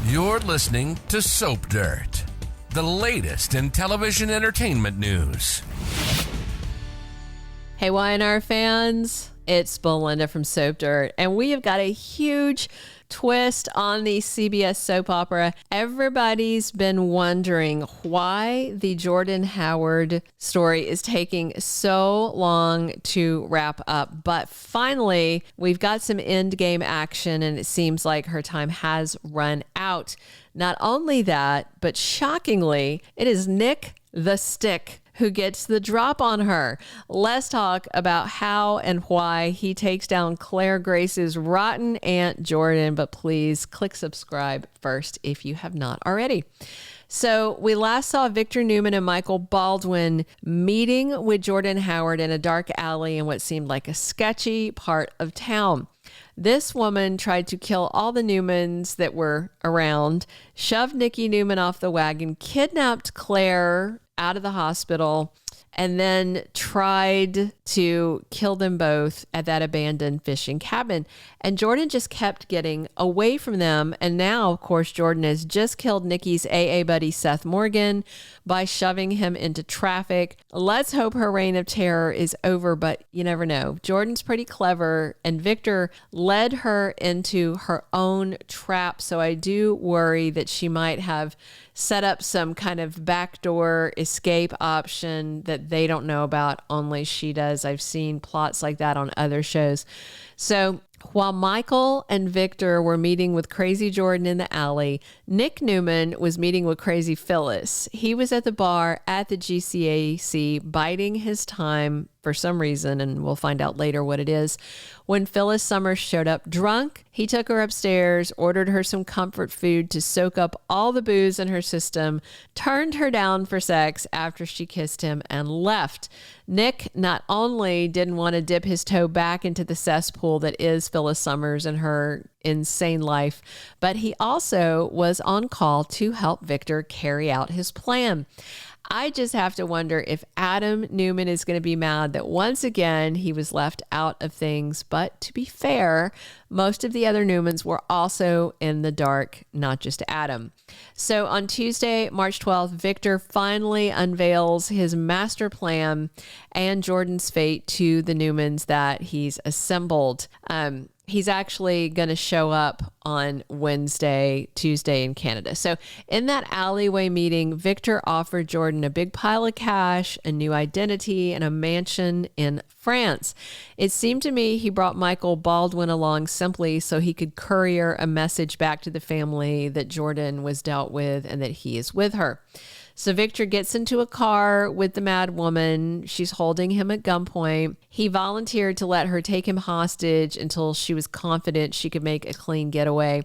You're listening to Soap Dirt, the latest in television entertainment news. Hey, YNR fans, it's Belinda from Soap Dirt, and we have got a huge twist on the CBS soap opera. Everybody's been wondering why the Jordan Howard story is taking so long to wrap up. But finally, we've got some end game action, and it seems like her time has run out. Not only that, but shockingly, it is Nick the Stick who gets the drop on her. Let's talk about how and why he takes down Claire Grace's rotten Aunt Jordan, but please click subscribe first if you have not already. So we last saw Victor Newman and Michael Baldwin meeting with Jordan Howard in a dark alley in what seemed like a sketchy part of town. This woman tried to kill all the Newmans that were around, shoved Nicky Newman off the wagon, kidnapped Claire out of the hospital, and then tried to kill them both at that abandoned fishing cabin. And Jordan just kept getting away from them. And now, of course, Jordan has just killed Nikki's AA buddy, Seth Morgan, by shoving him into traffic. Let's hope her reign of terror is over, but you never know. Jordan's pretty clever, and Victor led her into her own trap. So I do worry that she might have set up some kind of backdoor escape option that they don't know about, only she does. I've seen plots like that on other shows. So while Michael and Victor were meeting with Crazy Jordan in the alley, Nick Newman was meeting with Crazy Phyllis. He was at the bar at the GCAC biding his time for some reason, and we'll find out later what it is. When Phyllis Summers showed up drunk, he took her upstairs, ordered her some comfort food to soak up all the booze in her system, turned her down for sex after she kissed him, and left. Nick not only didn't want to dip his toe back into the cesspool that is Phyllis Summers and her insane life, but he also was on call to help Victor carry out his plan. I just have to wonder if Adam Newman is going to be mad that once again he was left out of things. But to be fair, most of the other Newmans were also in the dark, not just Adam. So on Tuesday, March 12th, Victor finally unveils his master plan and Jordan's fate to the Newmans that he's assembled. He's actually going to show up on Tuesday in Canada. So in that alleyway meeting, Victor offered Jordan a big pile of cash, a new identity, and a mansion in France. It seemed to me he brought Michael Baldwin along simply so he could courier a message back to the family that Jordan was dealt with and that he is with her. So Victor gets into a car with the mad woman. She's holding him at gunpoint. He volunteered to let her take him hostage until she was confident she could make a clean getaway.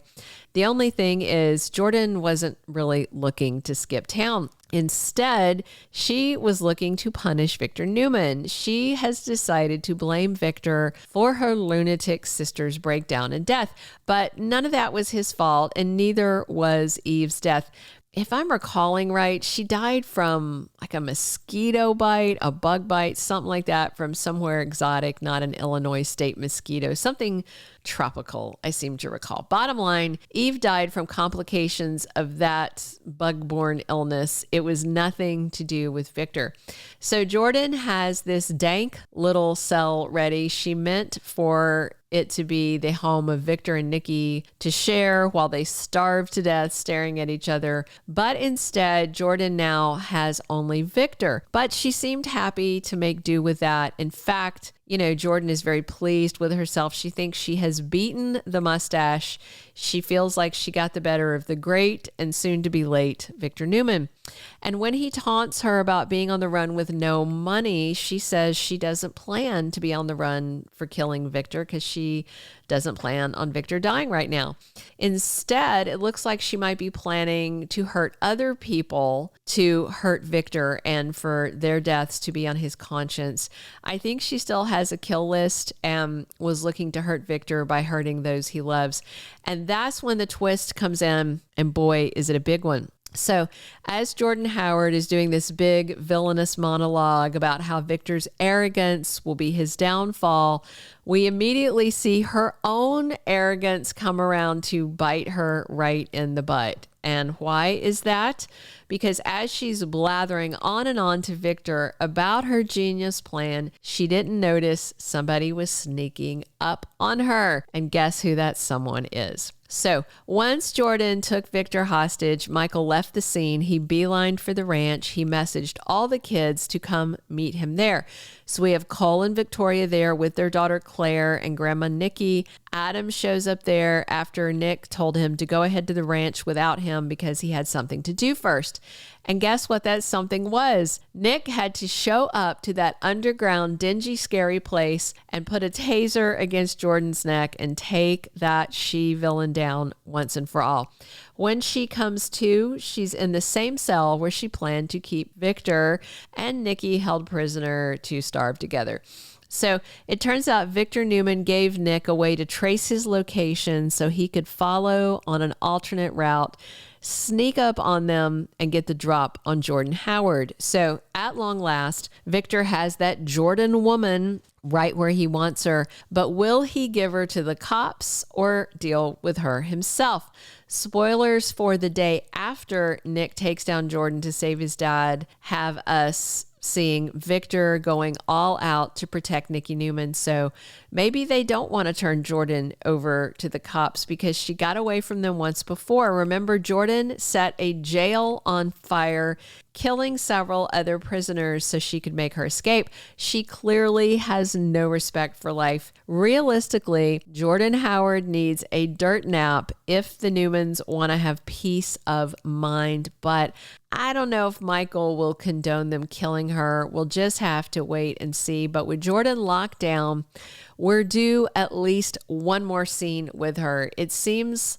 The only thing is Jordan wasn't really looking to skip town. Instead, she was looking to punish Victor Newman. She has decided to blame Victor for her lunatic sister's breakdown and death, but none of that was his fault, and neither was Eve's death. If I'm recalling right, she died from like a mosquito bite, a bug bite, something like that from somewhere exotic, not an Illinois state mosquito, something tropical, I seem to recall. Bottom line, Eve died from complications of that bug-borne illness. It was nothing to do with Victor. So Jordan has this dank little cell ready. She meant for it to be the home of Victor and Nikki to share while they starve to death staring at each other. But instead, Jordan now has only Victor. But she seemed happy to make do with that. In fact, Jordan is very pleased with herself. She thinks she has beaten the mustache. She feels like she got the better of the great and soon to be late Victor Newman. And when he taunts her about being on the run with no money, she says she doesn't plan to be on the run for killing Victor because she doesn't plan on Victor dying right now. Instead, it looks like she might be planning to hurt other people to hurt Victor and for their deaths to be on his conscience. I think she still has a kill list and was looking to hurt Victor by hurting those he loves. And that's when the twist comes in, and boy, is it a big one. So as Jordan Howard is doing this big villainous monologue about how Victor's arrogance will be his downfall, we immediately see her own arrogance come around to bite her right in the butt. And why is that? Because as she's blathering on and on to Victor about her genius plan, she didn't notice somebody was sneaking up on her. And guess who that someone is? So once Jordan took Victor hostage, Michael left the scene. He beelined for the ranch. He messaged all the kids to come meet him there. So we have Cole and Victoria there with their daughter Claire and Grandma Nikki. Adam shows up there after Nick told him to go ahead to the ranch without him because he had something to do first. And guess what that something was? Nick had to show up to that underground, dingy, scary place and put a taser against Jordan's neck and take that she-villain down once and for all. When she comes to, she's in the same cell where she planned to keep Victor and Nikki held prisoner to starve together. So it turns out Victor Newman gave Nick a way to trace his location so he could follow on an alternate route, sneak up on them, and get the drop on Jordan Howard. So at long last, Victor has that Jordan woman right where he wants her, but will he give her to the cops or deal with her himself? Spoilers for the day after Nick takes down Jordan to save his dad have us seeing Victor going all out to protect Nick Newman. So maybe they don't want to turn Jordan over to the cops because she got away from them once before. Remember, Jordan set a jail on fire, killing several other prisoners so she could make her escape. She clearly has no respect for life. Realistically, Jordan Howard needs a dirt nap if the Newmans want to have peace of mind, but I don't know if Michael will condone them killing her. We'll just have to wait and see. But with Jordan locked down, we're due at least one more scene with her. It seems,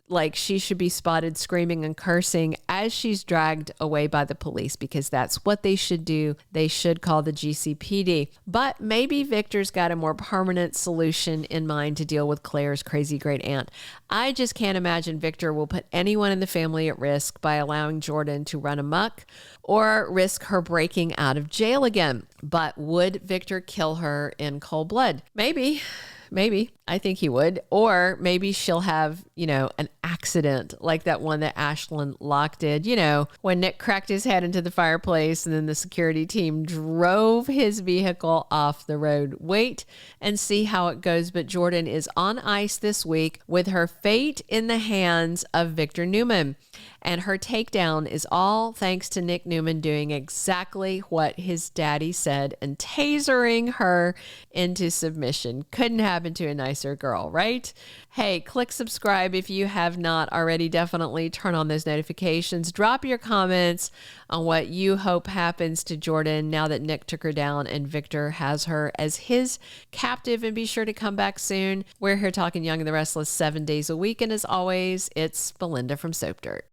like she should be spotted screaming and cursing as she's dragged away by the police because that's what they should do. They should call the GCPD. But maybe Victor's got a more permanent solution in mind to deal with Claire's crazy great aunt. I just can't imagine Victor will put anyone in the family at risk by allowing Jordan to run amok or risk her breaking out of jail again. But would Victor kill her in cold blood? Maybe. I think he would. Or maybe she'll have, an accident like that one that Ashlyn Locke did, when Nick cracked his head into the fireplace and then the security team drove his vehicle off the road. Wait and see how it goes. But Jordan is on ice this week with her fate in the hands of Victor Newman. And her takedown is all thanks to Nick Newman doing exactly what his daddy said and tasering her into submission. Couldn't happen to a nicer girl, right? Hey, click subscribe if you have not already. Definitely turn on those notifications. Drop your comments on what you hope happens to Jordan now that Nick took her down and Victor has her as his captive. And be sure to come back soon. We're here talking Young and the Restless 7 days a week. And as always, it's Belinda from Soap Dirt.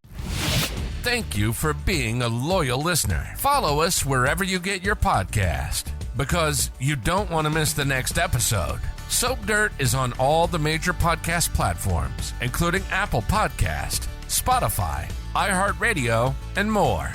Thank you for being a loyal listener. Follow us wherever you get your podcast because you don't want to miss the next episode. Soap Dirt is on all the major podcast platforms, including Apple Podcast, Spotify, iHeartRadio, and more.